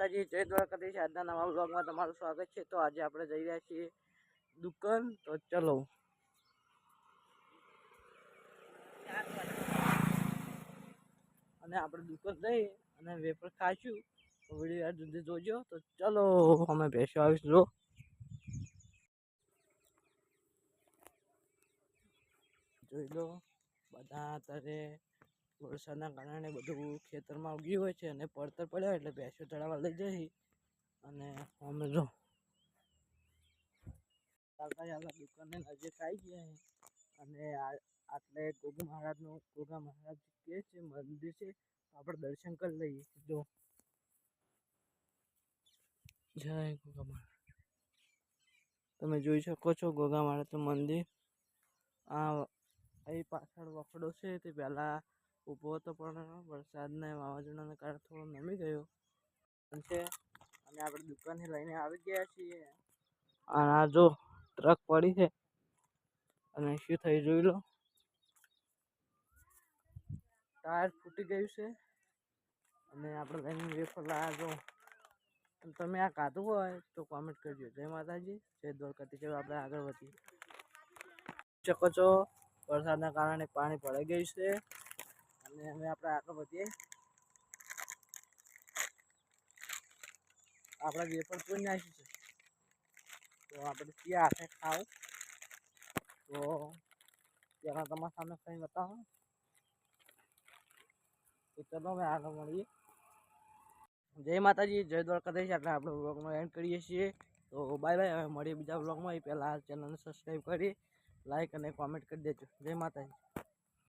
માતાજી, જય દ્વારકાધીશ। આજના નવા વ્લોગમાં તમારું સ્વાગત છે। તો આજે આપણે જઈ રહ્યા છીએ દુકાન, તો ચલો। અને આપણે દુકાન જઈ અને વેફર ખાઈશું, તો વિડીયો સુધી જોજો। તો ચલો, અમે બેસી આવીશું। જો જોઈ લો, બધા અત્યારે વરસાદના કારણે બધું ખેતરમાં ઉગ્યું હોય છે અને પડતર પડ્યા એટલે ભેંસો ચડાવવા લઈ જઈ। અને અમે જો ચાલતા ચાલતા દુકાનની નજીક આવી ગયા અને આટલે ગોગા મહારાજનું ગોગા મહારાજ કે છે મંદિર છે, તો આપણે દર્શન કરી લઈએ। જો જય ગોગા મહારાજ, તમે જોઈ શકો છો ગોગા મહારાજનું મંદિર। અહીં પાછળ વખડો છે, તે પહેલાં ઊભો હતો પણ વરસાદને વાવાઝોડાને કારણે થોડો નમી ગયો છે। અને આપણે દુકાનથી લઈને આવી ગયા છીએ। અને આ જો ટ્રક પડી છે અને શું થઈ જોઈ લો, ટાયર ફૂટી ગયું છે। અને આપણે લઈને વેફર લાવ્યા જો, તમે આ ખાધું હોય તો કોમેન્ટ કરજો। જય માતાજી, જય દ્વારકાધીશ। ચલો આપણે આગળ વધીએ। શકો છો વરસાદના કારણે પાણી ભરાઈ ગયું છે અને હવે આપણે આગળ વધીએ। આપણે વેફર પૂરી નાખી છે, તો આપણે ત્યાં હાથે ખાવ તો ત્યાં તમારા સામે કંઈ બતાવો। તો ચલો હવે આગળ મળીએ। જય માતાજી, જય દ્વારકાધીશ। એટલે આપણે વ્લોગનો એન્ડ કરીએ છીએ। તો બાય બાય, હવે મળીએ બીજા વ્લોગમાં। એ પહેલાં ચેનલને સબસ્ક્રાઈબ કરી, લાઈક અને કોમેન્ટ કરી દેજો। જય માતાજી।